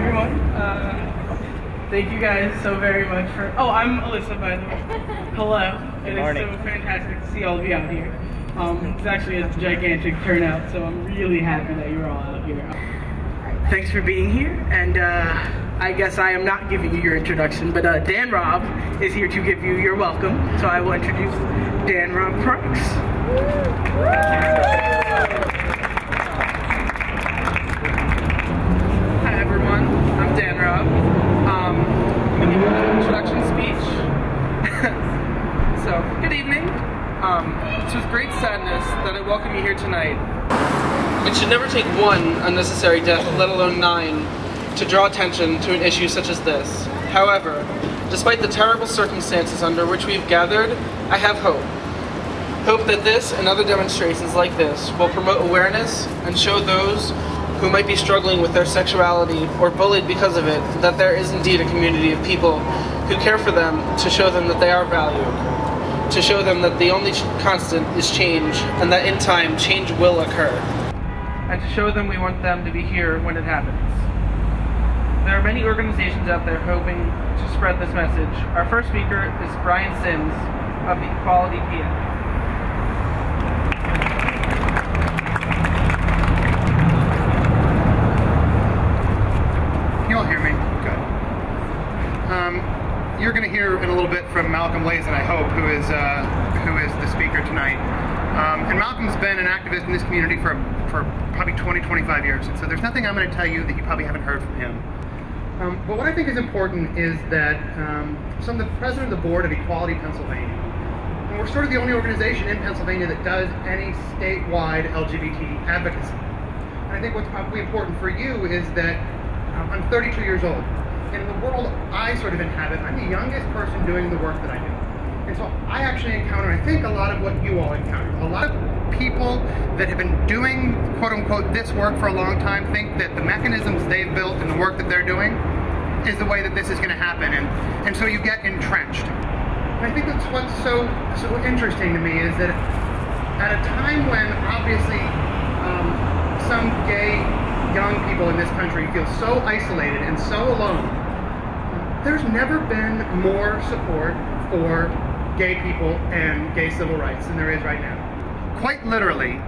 everyone. Thank you guys so very much for... Oh, I'm Alyssa, by the way. Hello. It is so fantastic to see all of you out here. It's actually a gigantic turnout, so I'm really happy that you're all out here. Thanks for being here, and I guess I am not giving you your introduction, but Dan Robb is here to give you your welcome, so I will introduce Dan Robb Parks. Hi everyone, I'm Dan Robb. I'm going to give an introduction speech. So, good evening. It's with great sadness that I welcome you here tonight. It should never take one unnecessary death, let alone 9, to draw attention to an issue such as this. However, despite the terrible circumstances under which we've gathered, I have hope. Hope that this and other demonstrations like this will promote awareness and show those who might be struggling with their sexuality or bullied because of it that there is indeed a community of people who care for them, to show them that they are valued, to show them that the only constant is change, and that in time change will occur, and to show them we want them to be here when it happens. There are many organizations out there hoping to spread this message. Our first speaker is Brian Sims of the Equality PA. You'll hear me? Good. You're going to hear in a little bit from Malcolm Lazen, I hope, who is the speaker tonight. And Malcolm's been an activist in this community for probably 20-25 years, and so there's nothing I'm going to tell you that you probably haven't heard from him. But what I think is important is that so I'm the president of the board of Equality Pennsylvania. And we're sort of the only organization in Pennsylvania that does any statewide LGBT advocacy. And I think what's probably important for you is that I'm 32 years old. And in the world I sort of inhabit, I'm the youngest person doing the work that I do. And so I actually encounter, I think, a lot of what you all encounter. A lot of people that have been doing, quote-unquote, this work for a long time think that the mechanisms they've built and the work that they're doing is the way that this is going to happen. And so you get entrenched. And I think that's what's so interesting to me is that at a time when, obviously, some gay young people in this country feel so isolated and so alone, there's never been more support for gay people and gay civil rights than there is right now. Quite literally,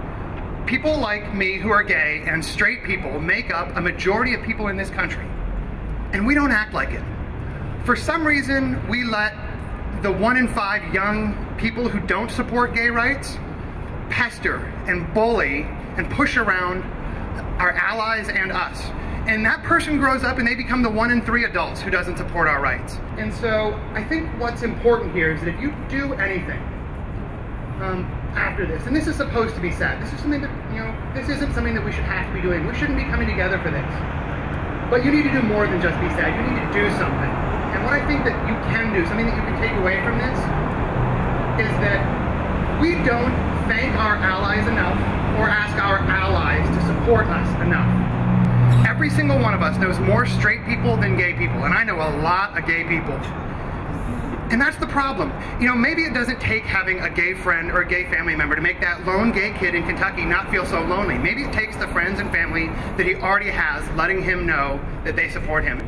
people like me who are gay and straight people make up a majority of people in this country. And we don't act like it. For some reason, we let the 1 in 5 young people who don't support gay rights pester and bully and push around our allies and us. And that person grows up and they become the 1 in 3 adults who doesn't support our rights. And so I think what's important here is that if you do anything after this, and this is supposed to be sad, this is something that, this isn't something that we should have to be doing. We shouldn't be coming together for this. But you need to do more than just be sad. You need to do something. And what I think that you can do, something that you can take away from this, is that we don't thank our allies enough or ask our allies to support us enough. Every single one of us knows more straight people than gay people, and I know a lot of gay people. And that's the problem. Maybe it doesn't take having a gay friend or a gay family member to make that lone gay kid in Kentucky not feel so lonely. Maybe it takes the friends and family that he already has letting him know that they support him.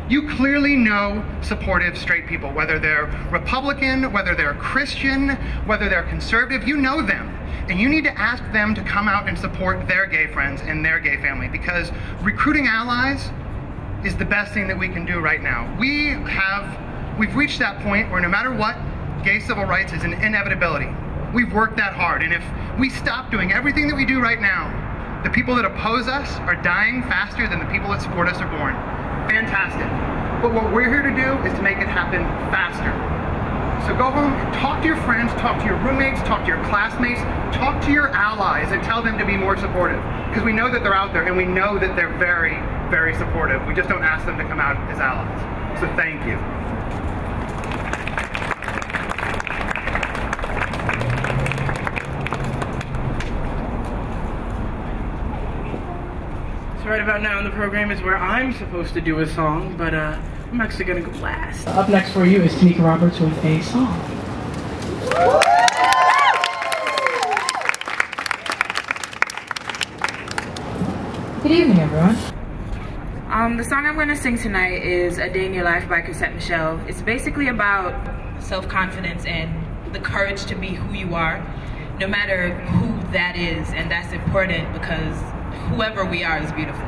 You clearly know supportive straight people, whether they're Republican, whether they're Christian, whether they're conservative, you know them. And you need to ask them to come out and support their gay friends and their gay family, because recruiting allies is the best thing that we can do right now. We've reached that point where no matter what, gay civil rights is an inevitability. We've worked that hard, and if we stop doing everything that we do right now, the people that oppose us are dying faster than the people that support us are born. Fantastic. But what we're here to do is to make it happen faster. So go home, talk to your friends, talk to your roommates, talk to your classmates, talk to your allies and tell them to be more supportive. Because we know that they're out there and we know that they're very, very supportive. We just don't ask them to come out as allies. So thank you. So right about now in the program is where I'm supposed to do a song, but I'm actually going to go last. Up next for you is Tanika Roberts with a song. Good evening, everyone. The song I'm gonna sing tonight is A Day in Your Life by Cassette Michelle. It's basically about self-confidence and the courage to be who you are, no matter who that is, and that's important because whoever we are is beautiful.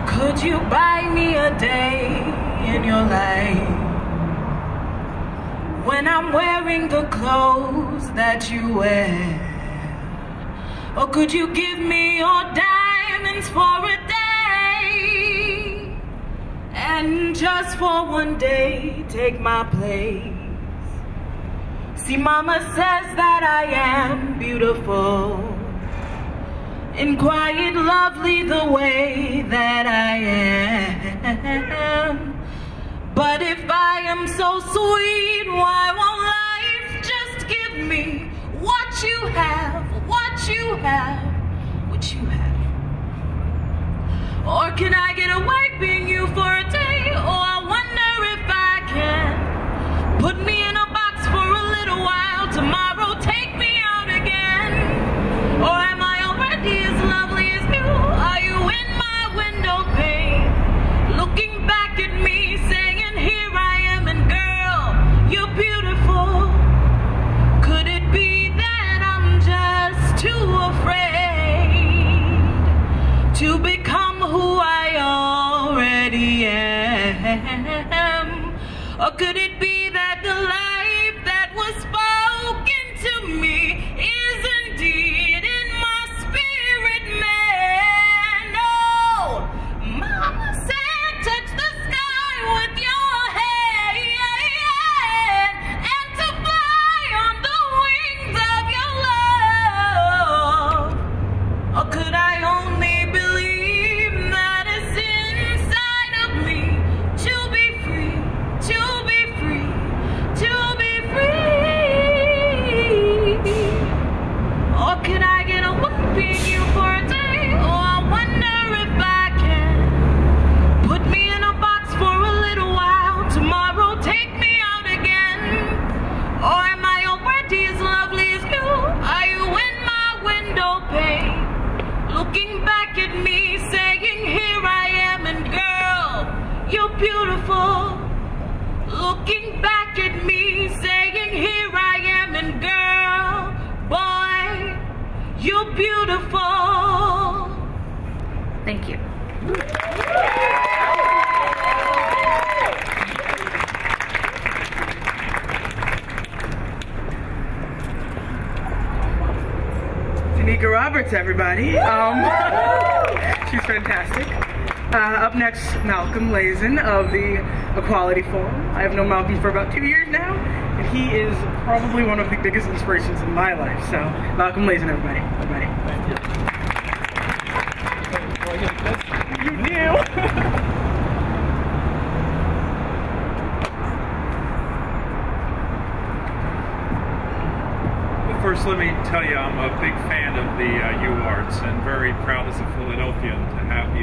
Could you buy me a day in your life when I'm wearing the clothes that you wear? Or could you give me your diamonds for a day and just for one day take my place? See, mama says that I am beautiful and quiet, lovely the way that I am. But if I am so sweet, why won't life just give me what you have, what you have, what you have? Or can I get away being you for a day? Oh, I wonder if I can. Put me in a box for a little while, tomorrow take me out again. Or am I already as lovely as you? Are you in my window pane, looking back at me, saying, here I am, and girl, you're beautiful. Could it be that I'm just too afraid to become who I already am? Or could it be that the life that was spoken to me is indeed in my spirit, man? Oh, mama said, touch the sky with your hand and to fly on the wings of your love. Or could I only believe that it's inside of me to be free, to be free, to be free? Or can I get away being you for a day? Oh, I wonder if I can. Put me in a box for a little while, tomorrow take me out again. Or am I already as lovely as you? Are you in my window pane, looking back at me, saying, here I am, and girl, you're beautiful. Looking back at me, saying, here I am, and girl, boy, you're beautiful. Thank you. Tanika Roberts, everybody. She's fantastic. Up next, Malcolm Lazen of the Equality Forum. I have known Malcolm for about 2 years now, and he is probably one of the biggest inspirations in my life. So, Malcolm Lazen, everybody. Everybody. You knew. First, let me tell you, I'm a big fan of the U-Arts and very proud as a Philadelphian to have the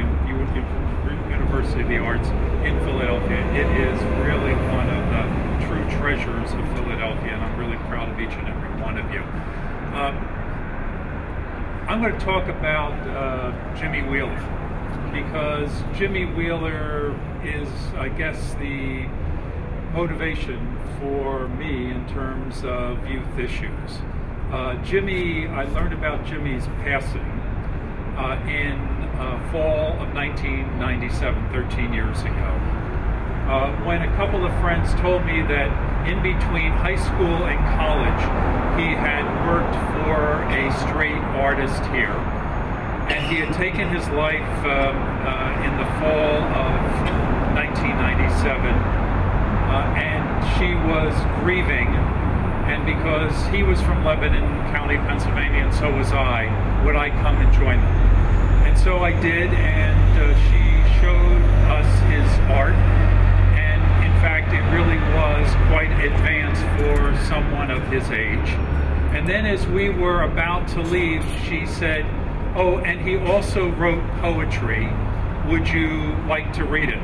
University of the Arts in Philadelphia. It is really one of the true treasures of Philadelphia, and I'm really proud of each and every one of you. I'm going to talk about Jimmy Wheeler, because Jimmy Wheeler is, I guess, the motivation for me in terms of youth issues. I learned about Jimmy's passing in fall of 1997, 13 years ago, when a couple of friends told me that in between high school and college, he had worked for a straight artist here. And he had taken his life in the fall of 1997, and she was grieving. And because he was from Lebanon County, Pennsylvania, and so was I, would I come and join them? And so I did, and she showed us his art. And in fact, it really was quite advanced for someone of his age. And then as we were about to leave, she said, oh, and he also wrote poetry. Would you like to read it?